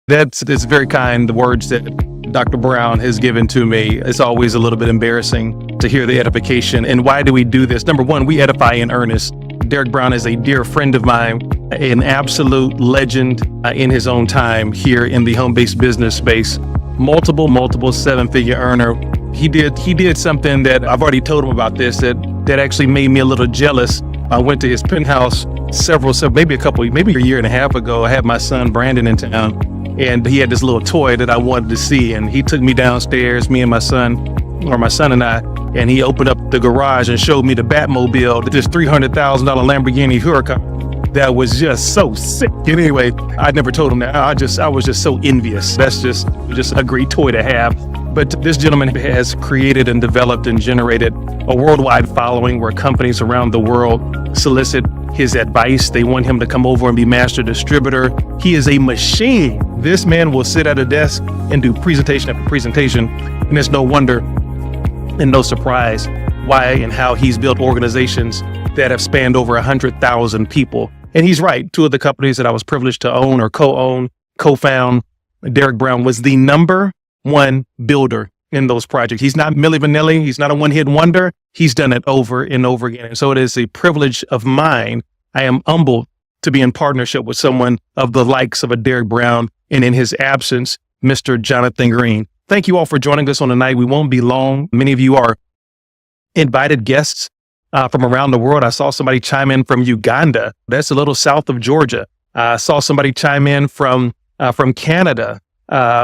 It's very kind, the words that Dr. Brown has given to me. It's always a little bit embarrassing to hear the edification. And why do we do this? Number one, we edify in earnest. Derek Brown is a dear friend of mine, an absolute legend in his own time here in the home-based business space. Multiple seven-figure earner. He did something that I've already told him about this that actually made me a little jealous. I went to his penthouse maybe a year and a half ago. I had my son Brandon in town, and he had this little toy that I wanted to see. And he took me downstairs, my son and I, and he opened up the garage and showed me the Batmobile, this $300,000 Lamborghini Huracan that was just so sick. Anyway, I never told him that. I was just so envious. That's just a great toy to have. But this gentleman has created and developed and generated a worldwide following where companies around the world solicit his advice. They want him to come over and be master distributor. He is a machine. This man will sit at a desk and do presentation after presentation. And it's no wonder and no surprise why and how he's built organizations that have spanned over 100,000 people. And he's right. Two of the companies that I was privileged to own or co-found, Derek Brown was the number one builder in those projects. He's not Milli Vanilli. He's not a one-hit wonder. He's done it over and over again. And so it is a privilege of mine. I am humbled to be in partnership with someone of the likes of a Derek Brown, and in his absence, Mr. Jonathan Green. Thank you all for joining us on the night. We won't be long. Many of you are invited guests from around the world. I saw somebody chime in from Uganda. That's a little south of Georgia. I saw somebody chime in from Canada.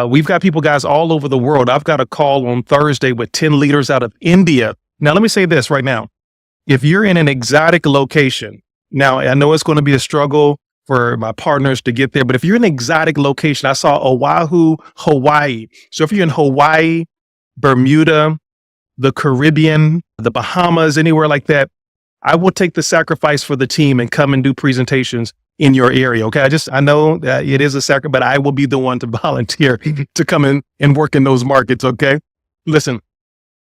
We've got people, guys, all over the world. I've got a call on Thursday with 10 leaders out of India. Now, let me say this right now. If you're in an exotic location, now I know it's going to be a struggle for my partners to get there, but if you're in an exotic location, I saw Oahu, Hawaii. So if you're in Hawaii, Bermuda, the Caribbean, the Bahamas, anywhere like that, I will take the sacrifice for the team and come and do presentations in your area. Okay. I know that it is a sacrifice, but I will be the one to volunteer to come in and work in those markets. Okay. Listen,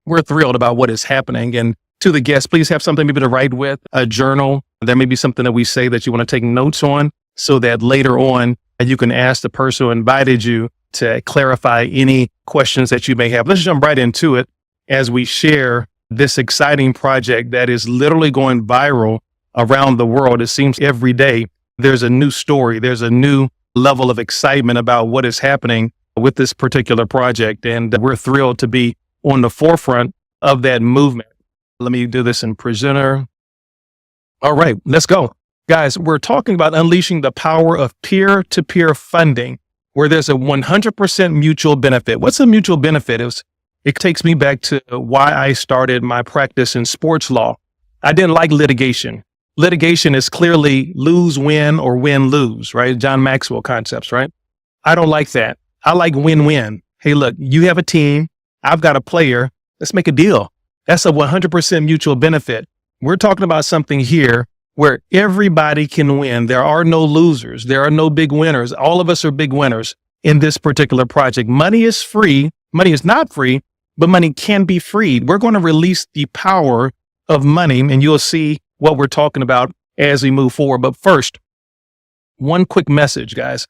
we're thrilled about what is happening. And to the guests, please have something maybe to write with, a journal. There may be something that we say that you want to take notes on so that later on you can ask the person who invited you to clarify any questions that you may have. Let's jump right into it as we share this exciting project that is literally going viral around the world. It seems every day there's a new story. There's a new level of excitement about what is happening with this particular project. And we're thrilled to be on the forefront of that movement. Let me do this in presenter. All right, let's go. Guys, we're talking about unleashing the power of peer-to-peer funding, where there's a 100% mutual benefit. What's a mutual benefit? It takes me back to why I started my practice in sports law. I didn't like litigation. Litigation is clearly lose-win or win-lose, right? John Maxwell concepts, right? I don't like that. I like win-win. Hey, look, you have a team. I've got a player. Let's make a deal. That's a 100% mutual benefit. We're talking about something here where everybody can win. There are no losers. There are no big winners. All of us are big winners in this particular project. Money is free. Money is not free, but money can be freed. We're going to release the power of money, and you'll see what we're talking about as we move forward. But first, one quick message, guys.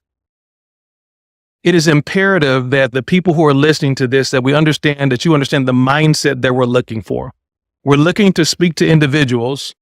It is imperative that the people who are listening to this, that you understand the mindset that we're looking for. We're looking to speak to individuals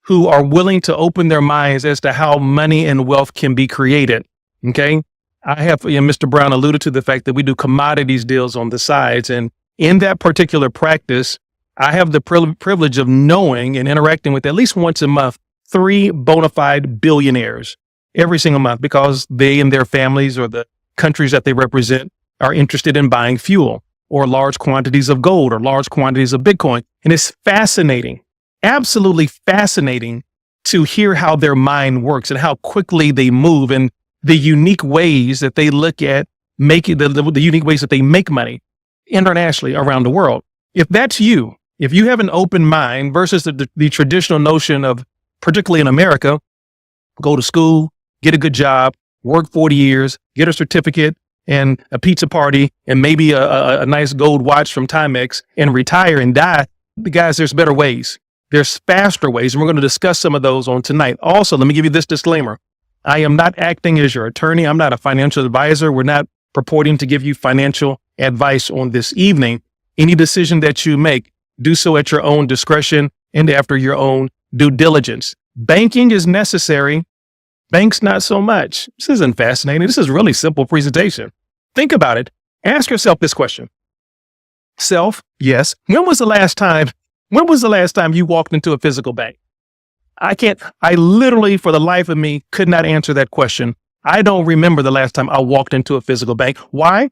who are willing to open their minds as to how money and wealth can be created. Okay. I have, Mr. Brown alluded to the fact that we do commodities deals on the sides. And in that particular practice, I have the privilege of knowing and interacting with at least once a month, 3 bona fide billionaires every single month, because they and their families or the countries that they represent are interested in buying fuel or large quantities of gold or large quantities of Bitcoin. And it's fascinating, absolutely fascinating to hear how their mind works and how quickly they move and the unique ways that they look at making the unique ways that they make money internationally around the world. If that's you, if you have an open mind versus the traditional notion of, particularly in America, go to school, get a good job, work 40 years, get a certificate and a pizza party and maybe a nice gold watch from Timex and retire and die. Guys, there's better ways. There's faster ways. And we're going to discuss some of those on tonight. Also, let me give you this disclaimer. I am not acting as your attorney. I'm not a financial advisor. We're not purporting to give you financial advice on this evening. Any decision that you make, do so at your own discretion and after your own due diligence. Banking is necessary. Banks, not so much. This isn't fascinating. This is a really simple presentation. Think about it. Ask yourself this question. Self, yes. When was the last time you walked into a physical bank? I literally, for the life of me, could not answer that question. I don't remember the last time I walked into a physical bank. Why?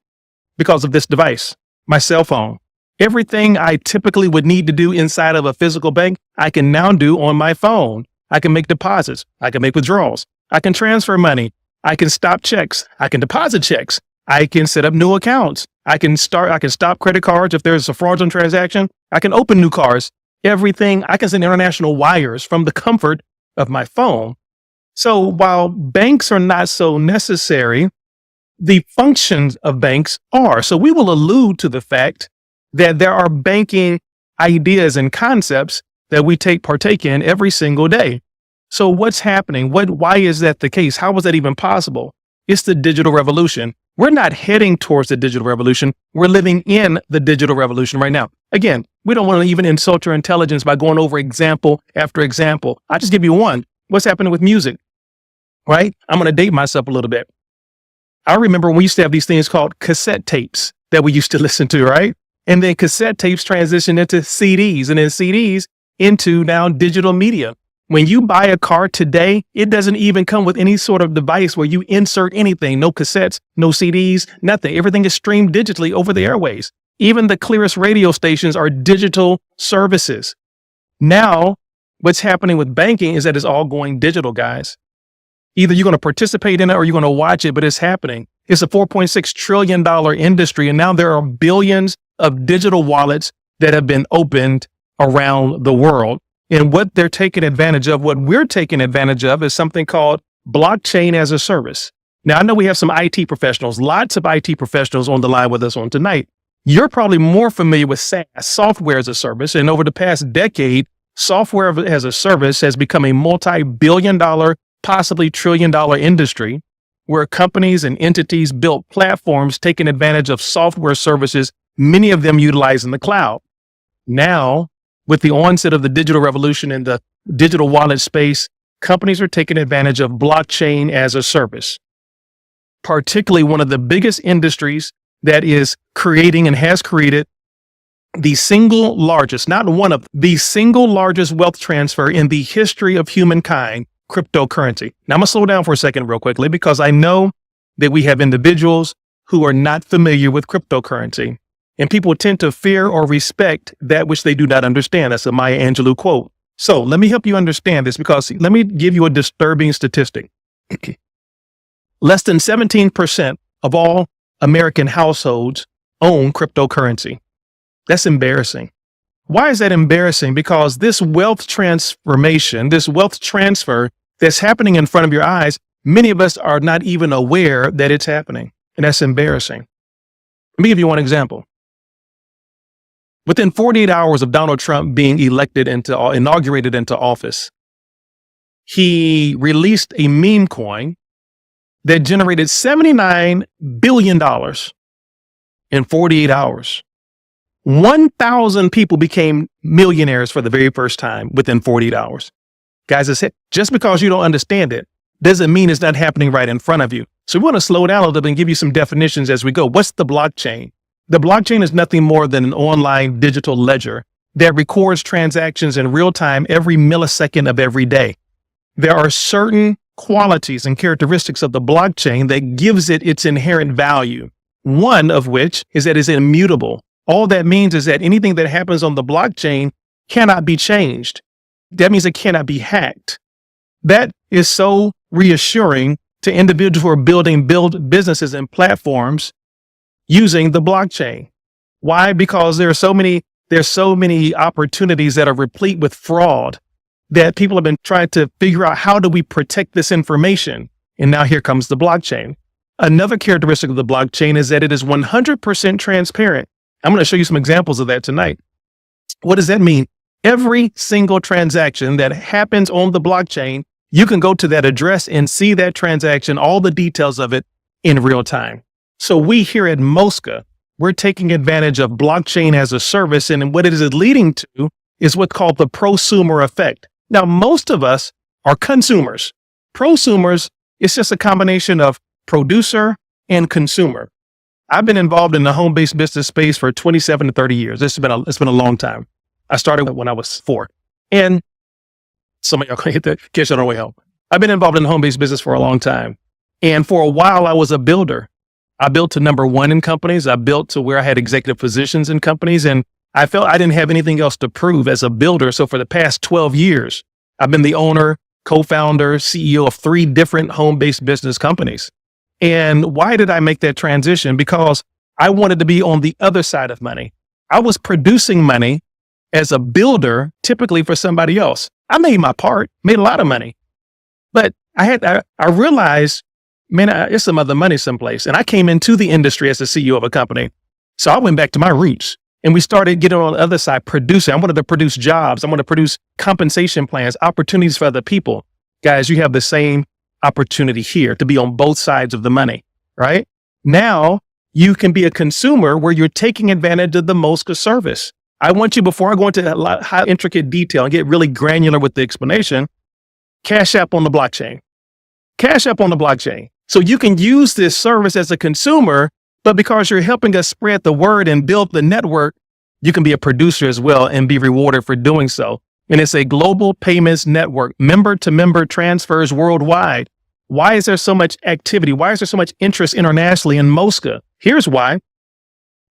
Because of this device, my cell phone. Everything I typically would need to do inside of a physical bank, I can now do on my phone. I can make deposits. I can make withdrawals. I can transfer money. I can stop checks. I can deposit checks. I can set up new accounts. I can stop credit cards if there's a fraudulent transaction. I can open new cards. Everything. I can send international wires from the comfort of my phone. So while banks are not so necessary, the functions of banks are. So we will allude to the fact that there are banking ideas and concepts that we partake in every single day. So what's happening? Why is that the case? How was that even possible? It's the digital revolution. We're not heading towards the digital revolution. We're living in the digital revolution right now. Again, we don't want to even insult your intelligence by going over example after example. I'll just give you one. What's happening with music, right? I'm going to date myself a little bit. I remember when we used to have these things called cassette tapes that we used to listen to, right? And then cassette tapes transitioned into CDs, and then CDs into now digital media. When you buy a car today, it doesn't even come with any sort of device where you insert anything, no cassettes, no CDs, nothing. Everything is streamed digitally over the airways. Even the clearest radio stations are digital services. Now, what's happening with banking is that it's all going digital, guys. Either you're going to participate in it or you're going to watch it, but it's happening. It's a $4.6 trillion industry, and now there are billions of digital wallets that have been opened around the world. And what they're taking advantage of, what we're taking advantage of, is something called blockchain as a service. Now, I know we have some IT professionals, lots of IT professionals on the line with us on tonight. You're probably more familiar with SaaS, software as a service. And over the past decade, software as a service has become a multi-billion dollar, possibly trillion-dollar industry where companies and entities built platforms taking advantage of software services, many of them utilizing the cloud. Now, with the onset of the digital revolution in the digital wallet space, companies are taking advantage of blockchain as a service. Particularly one of the biggest industries that is creating and has created the single largest, not one of the single largest wealth transfer in the history of humankind, cryptocurrency. Now I'm gonna slow down for a second real quickly because I know that we have individuals who are not familiar with cryptocurrency. And people tend to fear or respect that which they do not understand. That's a Maya Angelou quote. So let me help you understand this because let me give you a disturbing statistic. Less than 17% of all American households own cryptocurrency. That's embarrassing. Why is that embarrassing? Because this wealth transformation, this wealth transfer that's happening in front of your eyes, many of us are not even aware that it's happening. And that's embarrassing. Let me give you one example. Within 48 hours of Donald Trump being inaugurated into office, he released a meme coin that generated $79 billion in 48 hours. 1,000 people became millionaires for the very first time within 48 hours. Guys, just because you don't understand it doesn't mean it's not happening right in front of you. So we want to slow down a little bit and give you some definitions as we go. What's the blockchain? The blockchain is nothing more than an online digital ledger that records transactions in real time every millisecond of every day. There are certain qualities and characteristics of the blockchain that gives it its inherent value. One of which is that it's immutable. All that means is that anything that happens on the blockchain cannot be changed. That means it cannot be hacked. That is so reassuring to individuals who are building businesses and platforms using the blockchain. Why? Because there's so many opportunities that are replete with fraud that people have been trying to figure out, how do we protect this information? And now here comes the blockchain. Another characteristic of the blockchain is that it is 100% transparent. I'm going to show you some examples of that tonight. What does that mean? Every single transaction that happens on the blockchain you can go to that address and see that transaction, all the details of it in real time. So we here at MOSCA, we're taking advantage of blockchain as a service, and what it is leading to is what's called the prosumer effect. Now, most of us are consumers. Prosumers is just a combination of producer and consumer. I've been involved in the home-based business space for 27 to 30 years. It's been a long time. I started when I was 4. And some of y'all can hit that, catch that on the way home. I've been involved in the home-based business for a long time. And for a while, I was a builder. I built to number 1 in companies. I built to where I had executive positions in companies, and I felt I didn't have anything else to prove as a builder. So for the past 12 years, I've been the owner, co-founder, CEO of 3 different home-based business companies. And why did I make that transition? Because I wanted to be on the other side of money. I was producing money as a builder, typically for somebody else. I made my part, made a lot of money, but I realized, man, there's some other money someplace. And I came into the industry as the CEO of a company. So I went back to my roots and we started getting on the other side, producing. I wanted to produce jobs. I wanted to produce compensation plans, opportunities for other people. Guys, you have the same opportunity here to be on both sides of the money, right? Now you can be a consumer where you're taking advantage of the MOSCA service. I want you, before I go into a lot high intricate detail and get really granular with the explanation, Cash App on the blockchain. Cash App on the blockchain. So you can use this service as a consumer, but because you're helping us spread the word and build the network, you can be a producer as well and be rewarded for doing so. And it's a global payments network, member-to-member transfers worldwide. Why is there so much activity? Why is there so much interest internationally in MOSCA? Here's why.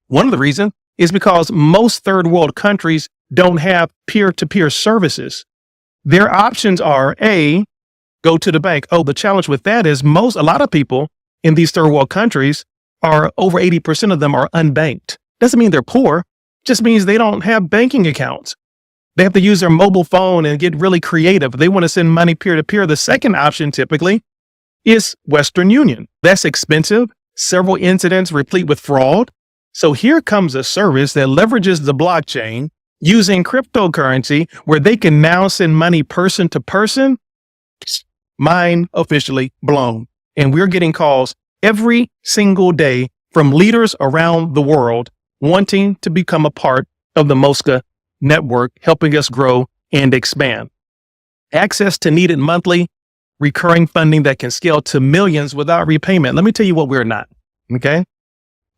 One of the reasons is because most third world countries don't have peer-to-peer services. Their options are A, go to the bank. Oh, the challenge with that is a lot of people in these third world countries are over 80% of them are unbanked. Doesn't mean they're poor, just means they don't have banking accounts. They have to use their mobile phone and get really creative. They want to send money peer-to-peer. The second option typically is Western Union. That's expensive, several incidents replete with fraud. So here comes a service that leverages the blockchain using cryptocurrency where they can now send money person to person. Mind officially blown. And we're getting calls every single day from leaders around the world wanting to become a part of the MOSCA network, helping us grow and expand. Access to needed monthly recurring funding that can scale to millions without repayment. Let me tell you what we're not, okay?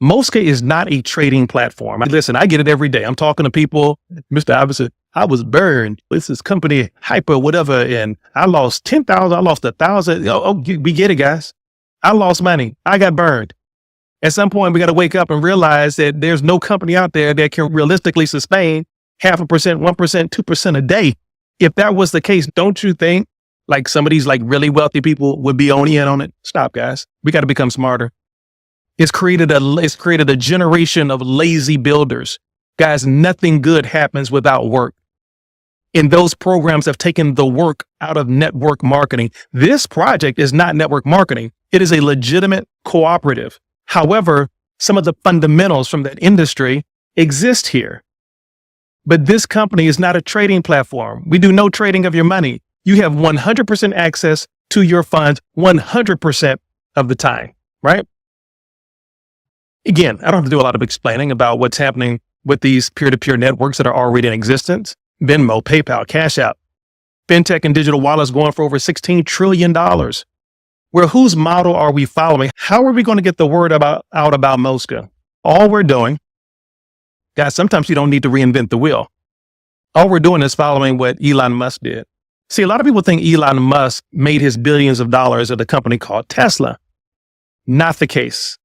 MOSCA is not a trading platform. Listen, I get it every day. I'm talking to people, Mr. Iverson, I was burned. This is company hyper, whatever. And I lost 10,000. I lost 1,000. We get it, guys. I lost money. I got burned. At some point, we got to wake up and realize that there's no company out there that can realistically sustain 0.5%, 1%, 2% a day. If that was the case, don't you think like some of these like really wealthy people would be on in on it? Stop, guys. We got to become smarter. It's created a generation of lazy builders. Guys, nothing good happens without work. And those programs have taken the work out of network marketing. This project is not network marketing. It is a legitimate cooperative. However, some of the fundamentals from that industry exist here. But this company is not a trading platform. We do no trading of your money. You have 100% access to your funds 100% of the time, right? Again, I don't have to do a lot of explaining about what's happening with these peer-to-peer networks that are already in existence. Venmo, PayPal, Cash App, fintech and digital wallets going for over $16 trillion. Well, whose model are we following? How are we going to get the word out about MOSCA? All we're doing, guys, sometimes you don't need to reinvent the wheel. All we're doing is following what Elon Musk did. See, a lot of people think Elon Musk made his billions of dollars at a company called Tesla. Not the case.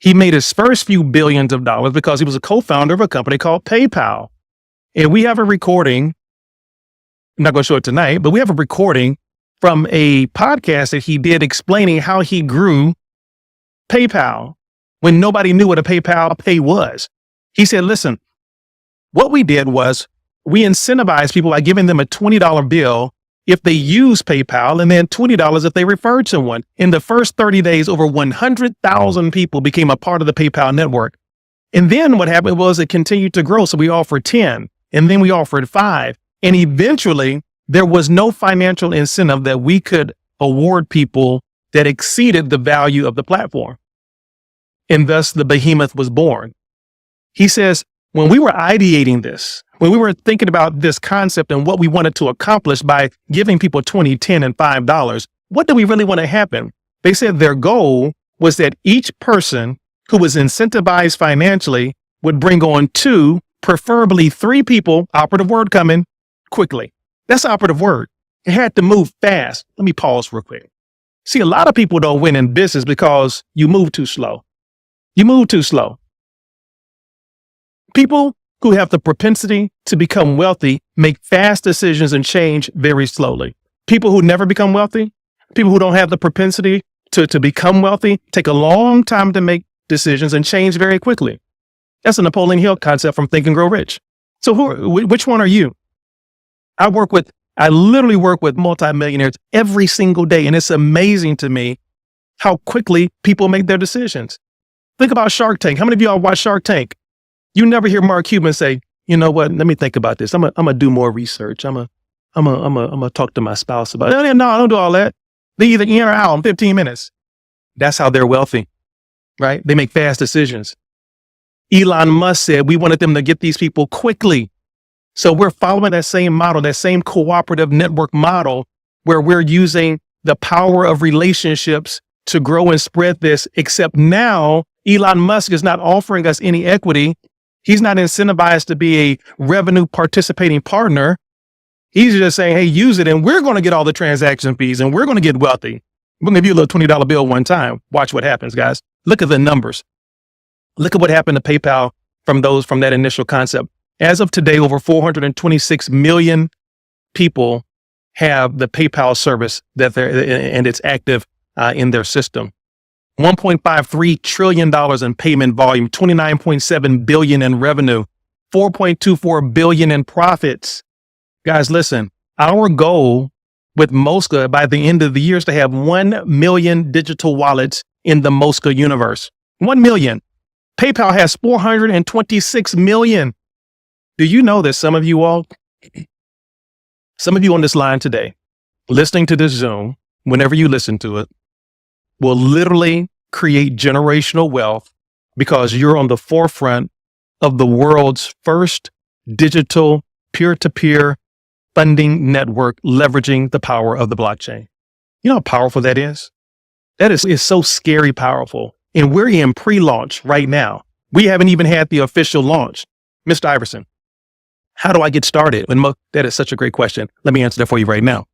He made his first few billions of dollars because he was a co-founder of a company called PayPal. And we have a recording, I'm not going to show it tonight, but we have a recording from a podcast that he did explaining how he grew PayPal when nobody knew what a PayPal pay was. He said, listen, what we did was we incentivized people by giving them a $20 bill if they use PayPal, and then $20 if they referred someone. In the first 30 days, over 100,000 people became a part of the PayPal network. And then what happened was it continued to grow. So we offered 10, and then we offered 5. And eventually there was no financial incentive that we could award people that exceeded the value of the platform. And thus the behemoth was born. He says, when we were ideating this, when we were thinking about this concept and what we wanted to accomplish by giving people $20, $10, and $5, what do we really want to happen? They said their goal was that each person who was incentivized financially would bring on 2, preferably 3 people, operative word coming, quickly. That's the operative word. It had to move fast. Let me pause real quick. See, a lot of people don't win in business because you move too slow. You move too slow. People who have the propensity to become wealthy make fast decisions and change very slowly. People who never become wealthy, people who don't have the propensity to become wealthy, take a long time to make decisions and change very quickly. That's a Napoleon Hill concept from Think and Grow Rich. So which one are you? I literally work with multimillionaires every single day. And it's amazing to me how quickly people make their decisions. Think about Shark Tank. How many of y'all watch Shark Tank? You never hear Mark Cuban say, you know what, let me think about this. I'm gonna do more research. I'm gonna talk to my spouse about it. No, I don't do all that. They either in or out in 15 minutes. That's how they're wealthy, right? They make fast decisions. Elon Musk said we wanted them to get these people quickly. So we're following that same model, that same cooperative network model where we're using the power of relationships to grow and spread this, except now Elon Musk is not offering us any equity. He's not incentivized to be a revenue participating partner. He's just saying, hey, use it and we're going to get all the transaction fees and we're going to get wealthy. We're going to give you a little $20 bill one time. Watch what happens, guys. Look at the numbers. Look at what happened to PayPal from that initial concept. As of today, over 426 million people have the PayPal service and it's active in their system. $1.53 trillion in payment volume, $29.7 billion in revenue, $4.24 billion in profits. Guys, listen, our goal with MOSCA by the end of the year is to have 1 million digital wallets in the MOSCA universe. 1 million. PayPal has 426 million. Do you know that some of you on this line today, listening to this Zoom, whenever you listen to it, will literally create generational wealth because you're on the forefront of the world's first digital peer-to-peer funding network leveraging the power of the blockchain. You know how powerful that is? That is so scary powerful. And we're in pre-launch right now. We haven't even had the official launch. Mr. Iverson, how do I get started? That is such a great question. Let me answer that for you right now.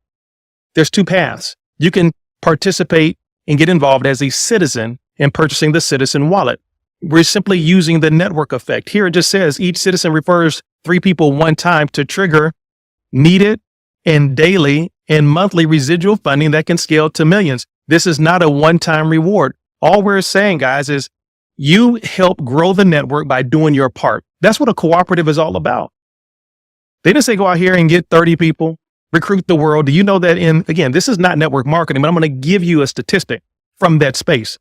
There's 2 paths. You can participate and get involved as a citizen in purchasing the Citizen Wallet. We're simply using the network effect. Here it just says each citizen refers 3 people one time to trigger needed and daily and monthly residual funding that can scale to millions. This is not a one-time reward. All we're saying, guys, is you help grow the network by doing your part. That's what a cooperative is all about. They didn't say go out here and get 30 people, recruit the world. Do you know that again, this is not network marketing, but I'm going to give you a statistic from that space.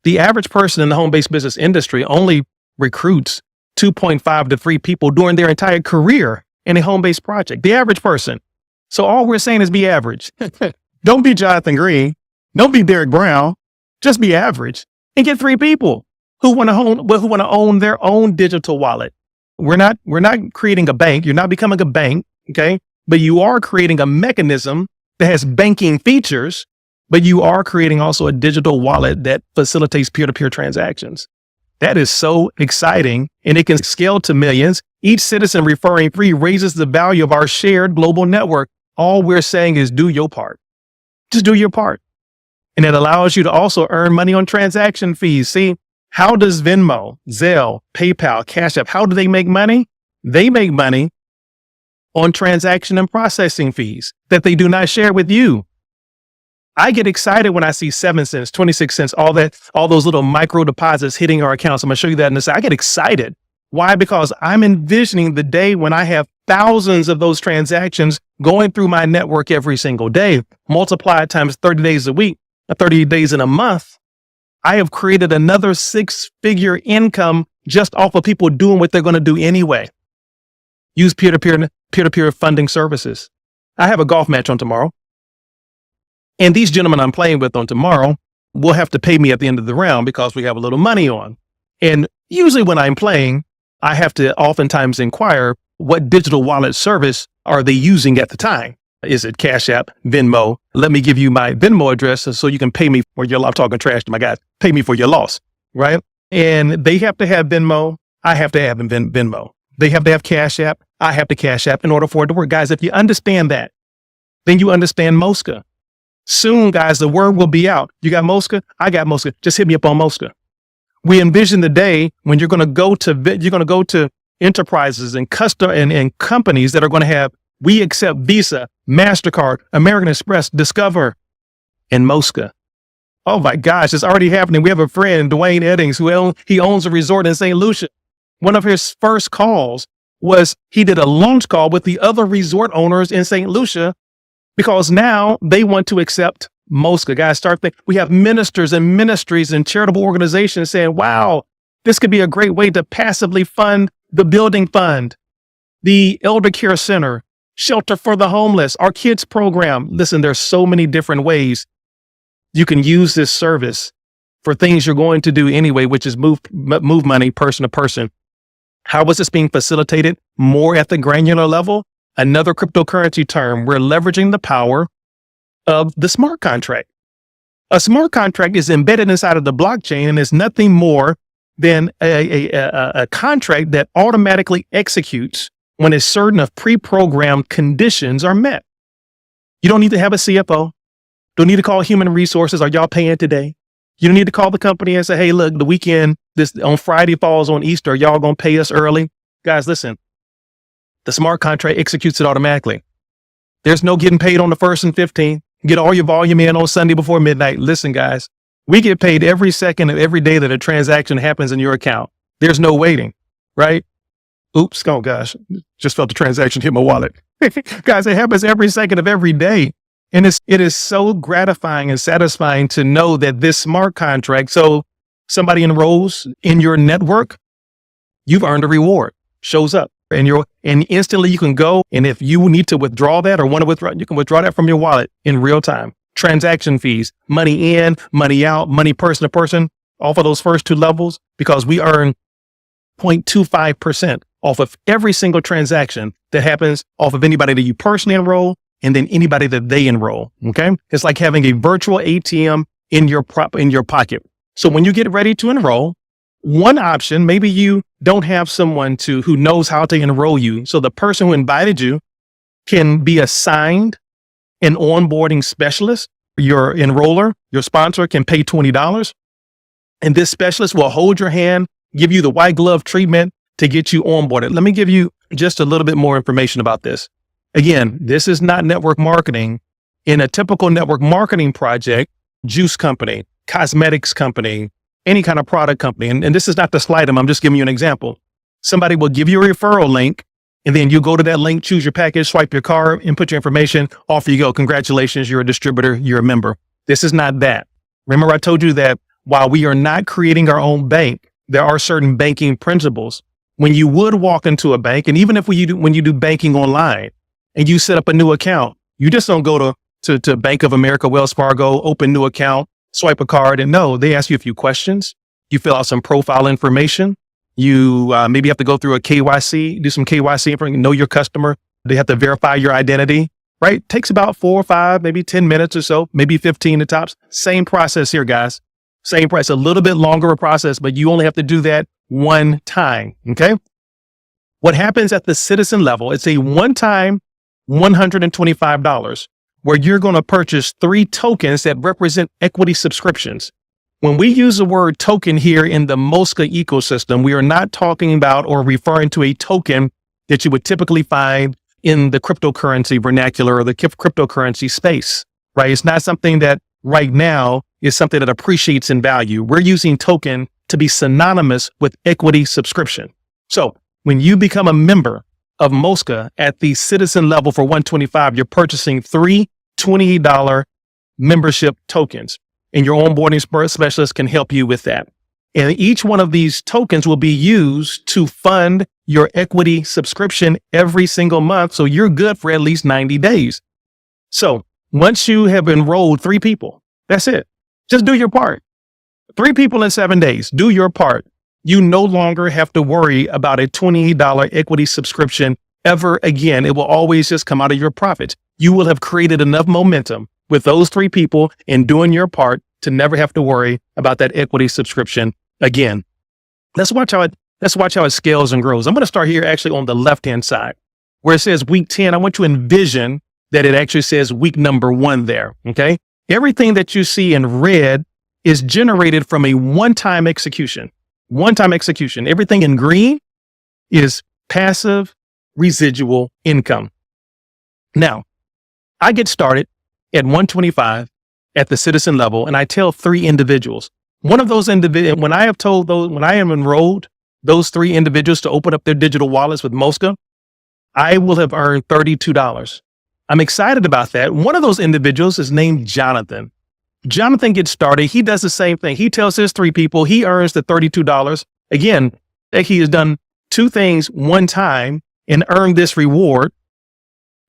The average person in the home-based business industry only recruits 2.5 to 3 people during their entire career in a home-based project. The average person. So all we're saying is be average. Don't be Jonathan Green. Don't be Derek Brown. Just be average and get 3 people who want to own their own digital wallet. We're not creating a bank. You're not becoming a bank. Okay. But you are creating a mechanism that has banking features, but you are creating also a digital wallet that facilitates peer-to-peer transactions. That is so exciting, and it can scale to millions. Each citizen referring 3 raises the value of our shared global network. All we're saying is do your part. Just do your part. And it allows you to also earn money on transaction fees. See, how does Venmo, Zelle, PayPal, Cash App, how do they make money? They make money on transaction and processing fees that they do not share with you. I get excited when I see 7 cents, 26 cents, all those little micro deposits hitting our accounts. I'm going to show you that in a second. I get excited. Why? Because I'm envisioning the day when I have thousands of those transactions going through my network every single day, multiplied times 30 days a week, 30 days in a month. I have created another 6-figure income just off of people doing what they're going to do anyway. Use peer-to-peer peer-to-peer funding services. I have a golf match on tomorrow. And these gentlemen I'm playing with on tomorrow will have to pay me at the end of the round because we have a little money on. And usually when I'm playing, I have to oftentimes inquire what digital wallet service are they using at the time. Is it Cash App, Venmo? Let me give you my Venmo address so you can pay me for your loss. I'm talking trash to my guys. Pay me for your loss, right? And they have to have Venmo. I have to have Venmo. They have to have Cash App. I have to Cash App in order for it to work. Guys, if you understand that, then you understand MOSCA. Soon, guys, the word will be out. You got MOSCA? I got MOSCA. Just hit me up on MOSCA. We envision the day when you're going to go to enterprises and and companies that are going to have, we accept Visa, MasterCard, American Express, Discover, and MOSCA. Oh my gosh, it's already happening. We have a friend, Dwayne Eddings, he owns a resort in St. Lucia. One of his first calls was he did a launch call with the other resort owners in St. Lucia because now they want to accept MOSCA. Guys, we have ministers and ministries and charitable organizations saying, wow, this could be a great way to passively fund the building fund, the elder care center, shelter for the homeless, our kids program. Listen, there's so many different ways you can use this service for things you're going to do anyway, which is move money person to person. How is this being facilitated more at the granular level? Another cryptocurrency term, we're leveraging the power of the smart contract. A smart contract is embedded inside of the blockchain and is nothing more than a contract that automatically executes when a certain of pre-programmed conditions are met. You don't need to have a CFO. Don't need to call human resources. Are y'all paying today? You don't need to call the company and say, hey, look, the weekend, this on Friday falls on Easter. Y'all going to pay us early? Guys, listen, the smart contract executes it automatically. There's no getting paid on the 1st and 15th. Get all your volume in on Sunday before midnight. Listen, guys, we get paid every second of every day that a transaction happens in your account. There's no waiting, right? Oops. Oh, gosh. Just felt the transaction hit my wallet. Guys, it happens every second of every day. And it is so gratifying and satisfying to know that this smart contract, so somebody enrolls in your network, you've earned a reward, shows up. And instantly you can go. And if you need to withdraw that or want to withdraw, you can withdraw that from your wallet in real time. Transaction fees, money in, money out, money person to person, off of those first two levels, because we earn 0.25% off of every single transaction that happens off of anybody that you personally enroll and then anybody that they enroll. Okay. It's like having a virtual ATM in your pocket. So when you get ready to enroll, one option, maybe you don't have someone who knows how to enroll you. So the person who invited you can be assigned an onboarding specialist. Your enroller, your sponsor can pay $20. And this specialist will hold your hand, give you the white glove treatment to get you onboarded. Let me give you just a little bit more information about this. Again, this is not network marketing. In a typical network marketing project, juice company, cosmetics company, any kind of product company, and this is not to slight them, I'm just giving you an example. Somebody will give you a referral link, and then you go to that link, choose your package, swipe your card, and put your information, off you go. Congratulations, you're a distributor, you're a member. This is not that. Remember I told you that while we are not creating our own bank, there are certain banking principles. When you would walk into a bank, and even if when you do banking online, and you set up a new account, you just don't go to Bank of America, Wells Fargo, open new account, swipe a card, and no, they ask you a few questions. You fill out some profile information. You maybe have to go through a KYC, do some KYC, know your customer. They have to verify your identity, right? Takes about 4 or 5, maybe 10 minutes or so, maybe 15 at tops. Same process here, guys. Same price, a little bit longer a process, but you only have to do that one time, okay? What happens at the citizen level, it's a one-time $125 where you're going to purchase 3 tokens that represent equity subscriptions. When we use the word token here in the MOSCA ecosystem, we are not talking about or referring to a token that you would typically find in the cryptocurrency vernacular or the cryptocurrency space, right? It's not something that right now is something that appreciates in value. We're using token to be synonymous with equity subscription. So when you become a member of MOSCA at the citizen level for $125, you're purchasing 3 $28 membership tokens, and your onboarding specialist can help you with that. And each one of these tokens will be used to fund your equity subscription every single month. So you're good for at least 90 days. So once you have enrolled 3 people, that's it. Just do your part. 3 people in 7 days, do your part. You no longer have to worry about a $28 equity subscription ever again. It will always just come out of your profits. You will have created enough momentum with those 3 people in doing your part to never have to worry about that equity subscription again. Let's watch how it scales and grows. I'm going to start here actually on the left-hand side where it says week 10. I want you to envision that it actually says week number 1 there. Okay. Everything that you see in red is generated from a one-time execution. One-time execution. Everything in green is passive residual income. Now, I get started at 125 at the citizen level, and I tell 3 individuals. One of those individuals, when I am enrolled those 3 individuals to open up their digital wallets with MOSCA, I will have earned $32. I'm excited about that. One of those individuals is named Jonathan. Jonathan gets started. He does the same thing. He tells his 3 people, he earns the $32. Again, he has done 2 things one time and earned this reward.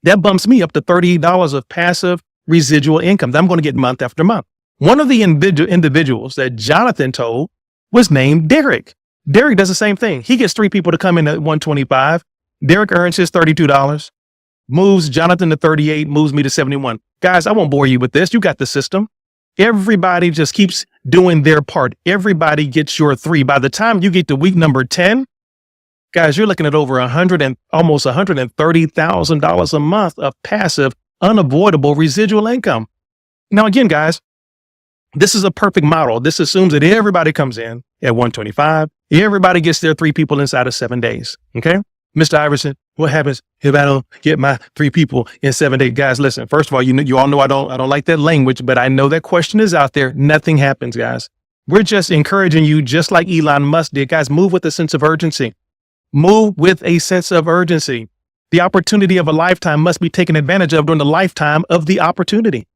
That bumps me up to $30 of passive residual income that I'm going to get month after month. One of the individuals that Jonathan told was named Derek. Derek does the same thing. He gets 3 people to come in at 125. Derek earns his $32, moves Jonathan to 38, moves me to 71. Guys, I won't bore you with this. You got the system. Everybody just keeps doing their part. Everybody gets your 3. By the time you get to week number 10, guys, you're looking at over almost $130,000 a month of passive, unavoidable residual income. Now, again, guys, this is a perfect model. This assumes that everybody comes in at 125. Everybody gets their 3 people inside of 7 days. Okay. Mr. Iverson, what happens if I don't get my 3 people in 7 days? Guys, listen, first of all, you all know I don't like that language, but I know that question is out there. Nothing happens, guys. We're just encouraging you, just like Elon Musk did. Guys, move with a sense of urgency. Move with a sense of urgency. The opportunity of a lifetime must be taken advantage of during the lifetime of the opportunity.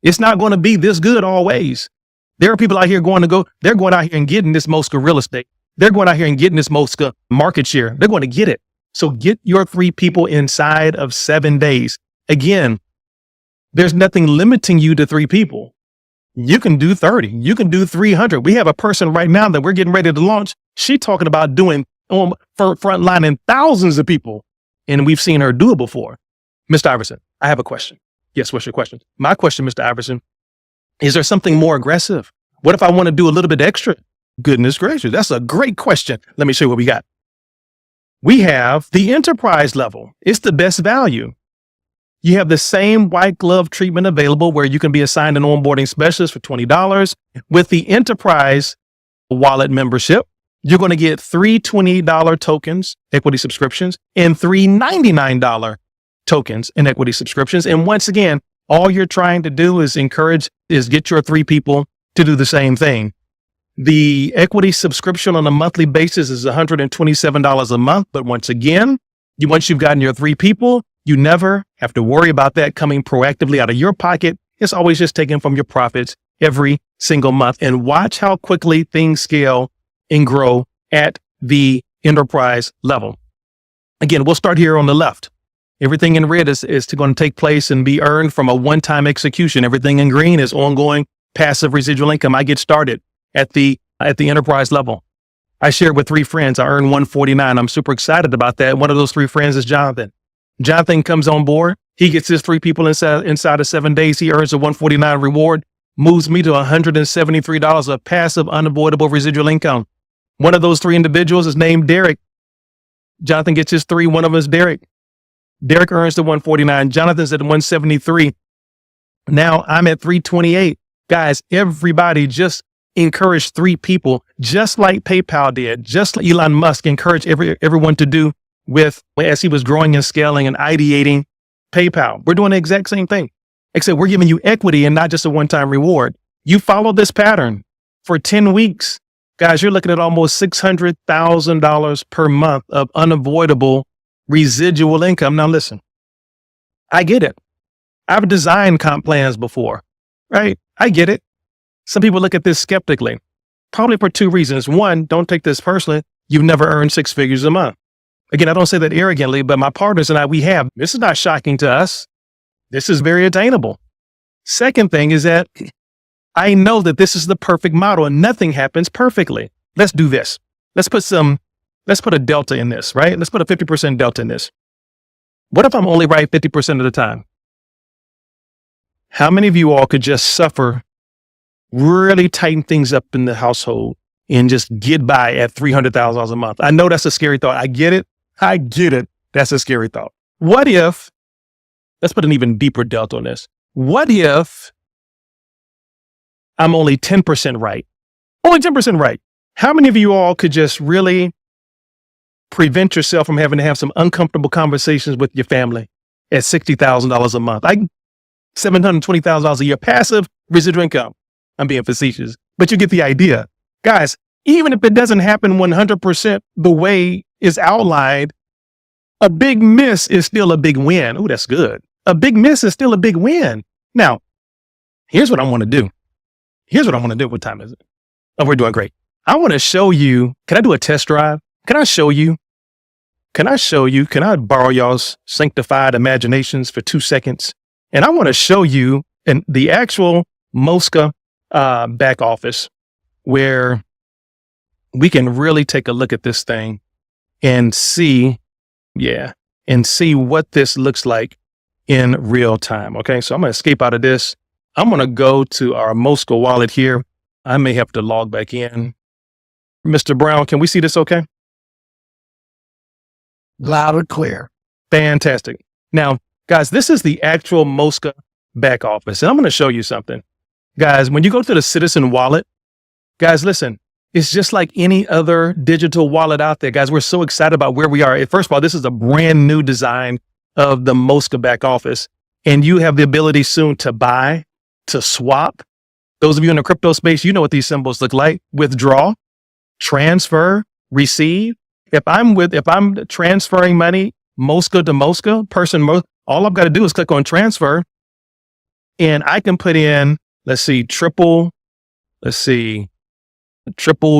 It's not going to be this good always. There are people out here they're going out here and getting this MOSCA real estate. They're going out here and getting this MOSCA market share. They're going to get it. So get your 3 people inside of 7 days. Again, there's nothing limiting you to 3 people. You can do 30. You can do 300. We have a person right now that we're getting ready to launch. She's talking about doing frontlining thousands of people. And we've seen her do it before. Mr. Iverson, I have a question. Yes, what's your question? My question, Mr. Iverson, is there something more aggressive? What if I want to do a little bit extra? Goodness gracious, that's a great question. Let me show you what we got. We have the enterprise level. It's the best value. You have the same white glove treatment available where you can be assigned an onboarding specialist for $20. With the enterprise wallet membership, you're going to get 3 $28 tokens, equity subscriptions, and 3 $99 tokens and equity subscriptions. And once again, all you're trying to do is get your 3 people to do the same thing. The equity subscription on a monthly basis is $127 a month. But once again, once you've gotten your 3 people, you never have to worry about that coming proactively out of your pocket. It's always just taken from your profits every single month. And watch how quickly things scale and grow at the enterprise level. Again, we'll start here on the left. Everything in red is going to take place and be earned from a one-time execution. Everything in green is ongoing passive residual income. I get started at the enterprise level. I share with 3 friends. I earn $149. I'm super excited about that. One of those 3 friends is Jonathan. Jonathan comes on board. He gets his 3 people inside of 7 days. He earns a $149 reward, moves me to $173 of passive unavoidable residual income. One of those 3 individuals is named Derek. Jonathan gets his 3. One of them is Derek. Derek earns the $149. Jonathan's at $173. Now I'm at $328. Guys, everybody just encouraged 3 people, just like PayPal did, just like Elon Musk encouraged everyone to do as he was growing and scaling and ideating PayPal. We're doing the exact same thing, except we're giving you equity and not just a one-time reward. You follow this pattern for 10 weeks. Guys, you're looking at almost $600,000 per month of unavoidable residual income. Now listen, I get it. I've designed comp plans before, right? I get it. Some people look at this skeptically. Probably for two reasons. One, don't take this personally. You've never earned six figures a month. Again, I don't say that arrogantly, but my partners and I, we have. This is not shocking to us. This is very attainable. Second thing is that I know that this is the perfect model and nothing happens perfectly. Let's do this. Let's put a delta in this, right? Let's put a 50% delta in this. What if I'm only right 50% of the time? How many of you all could just suffer, really tighten things up in the household and just get by at $300,000 a month? I know that's a scary thought. I get it. That's a scary thought. What if, let's put an even deeper delta on this. What if I'm only 10% right? Only 10% right. How many of you all could just really prevent yourself from having to have some uncomfortable conversations with your family at $60,000 a month? $720,000 a year, passive residual income. I'm being facetious, but you get the idea. Guys, even if it doesn't happen 100% the way is outlined, a big miss is still a big win. Oh, that's good. A big miss is still a big win. Now, here's what I want to do. What time is it? Oh, we're doing great. I want to show you. Can I do a test drive? Can I show you? Can I borrow y'all's sanctified imaginations for 2 seconds? And I want to show you in the actual MOSCA back office where we can really take a look at this thing and see what this looks like in real time. Okay, so I'm going to escape out of this. I'm going to go to our MOSCA wallet here. I may have to log back in. Mr. Brown, can we see this okay? Loud and clear. Fantastic. Now, guys, this is the actual MOSCA back office. And I'm going to show you something. Guys, when you go to the Citizen wallet, guys, listen, it's just like any other digital wallet out there. Guys, we're so excited about where we are. First of all, this is a brand new design of the MOSCA back office. And you have the ability soon to buy, to swap. Those of you in the crypto space, you know what these symbols look like. Withdraw, transfer, receive. If I'm transferring money, MOSCA to MOSCA, all I've got to do is click on transfer and I can put in, triple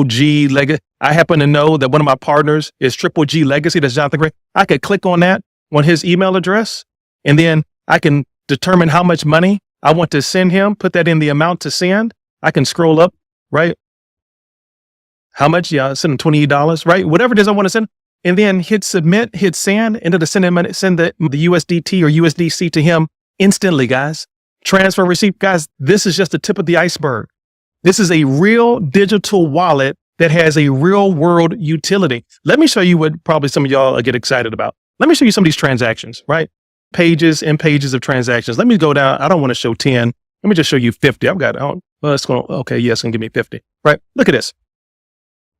G Legacy. I happen to know that one of my partners is Triple G Legacy. That's Jonathan Gray. I could click on that on his email address and then I can determine how much money I want to send him, put that in the amount to send. I can scroll up, right? How much? Yeah, send him $28, right? Whatever it is I want to send. And then hit submit, hit send, and it'll send the USDT or USDC to him instantly, guys. Transfer receipt, guys. This is just the tip of the iceberg. This is a real digital wallet that has a real world utility. Let me show you what probably some of y'all get excited about. Let me show you some of these transactions, right? Pages and pages of transactions. Let me go down. I don't want to show 10. Let me just show you 50. I've got, it's going to, okay, yes, and give me 50, right? Look at this.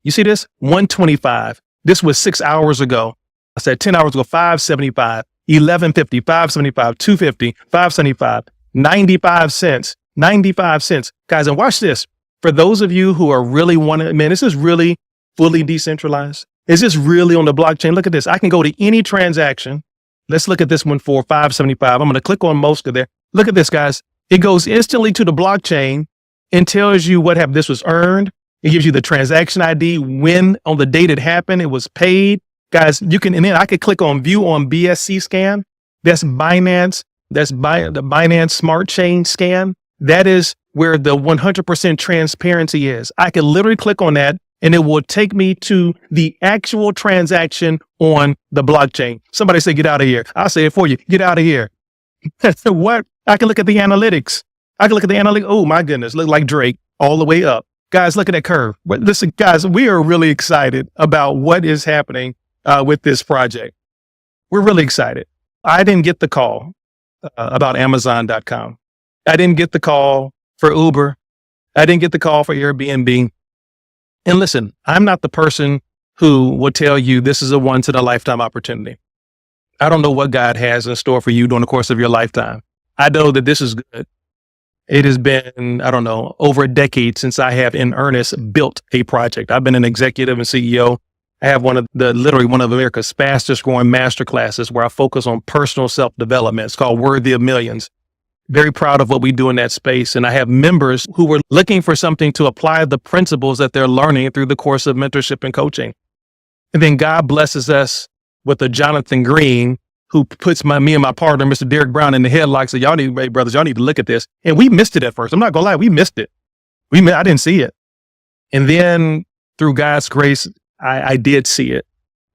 You see this? 125. This was 6 hours ago. I said 10 hours ago, 575, 1150, 575, 250, 575, 95 cents, 95 cents. Guys, and watch this. For those of you who are really this is really fully decentralized. Is this really on the blockchain? Look at this. I can go to any transaction. Let's look at this one for 575. I'm going to click on MOSCA there. Look at this, guys. It goes instantly to the blockchain and tells you what happened. This was earned. It gives you the transaction ID, when on the date it happened, it was paid. Guys, and then I could click on view on BSC scan. That's Binance. That's the Binance Smart Chain scan. That is where the 100% transparency is. I could literally click on that and it will take me to the actual transaction on the blockchain. Somebody say, get out of here. I'll say it for you. Get out of here. What? I can look at the analytics. Oh my goodness. Look like Drake all the way up. Guys, look at that curve. Listen, guys, we are really excited about what is happening with this project. We're really excited. I didn't get the call about Amazon.com. I didn't get the call for Uber. I didn't get the call for Airbnb. And listen, I'm not the person who will tell you this is a once in a lifetime opportunity. I don't know what God has in store for you during the course of your lifetime. I know that this is good. It has been, over a decade since I have in earnest built a project. I've been an executive and CEO. I have literally one of America's fastest growing master classes where I focus on personal self-development. It's called Worthy of Millions. very proud of what we do in that space. And I have members who were looking for something to apply the principles that they're learning through the course of mentorship and coaching. And then God blesses us with a Jonathan Green who puts me and my partner, Mr. Derek Brown, in the headlock. So hey, brothers, y'all need to look at this. And we missed it at first. I'm not gonna lie, we missed it. I didn't see it. And then through God's grace, I did see it.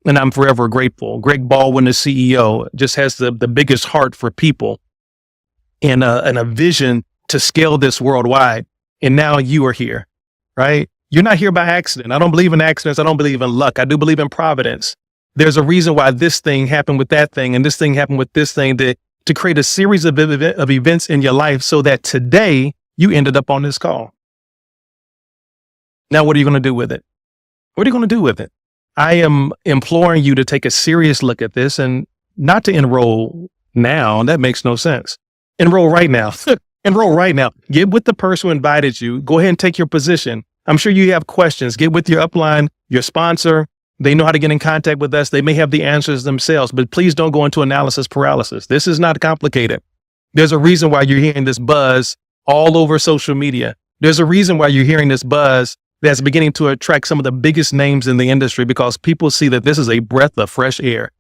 And I'm forever grateful. Greg Baldwin, the CEO, just has the biggest heart for people and a vision to scale this worldwide. And now you are here, right? You're not here by accident. I don't believe in accidents. I don't believe in luck. I do believe in providence. There's a reason why this thing happened with that thing and this thing happened with this thing, to create a series of events in your life so that today you ended up on this call. Now, what are you going to do with it? What are you going to do with it? I am imploring you to take a serious look at this and not to enroll now. That makes no sense. Enroll right now. Enroll right now. Get with the person who invited you. Go ahead and take your position. I'm sure you have questions. Get with your upline, your sponsor. They know how to get in contact with us. They may have the answers themselves, but please don't go into analysis paralysis. This is not complicated. There's a reason why you're hearing this buzz all over social media. There's a reason why you're hearing this buzz that's beginning to attract some of the biggest names in the industry, because people see that this is a breath of fresh air.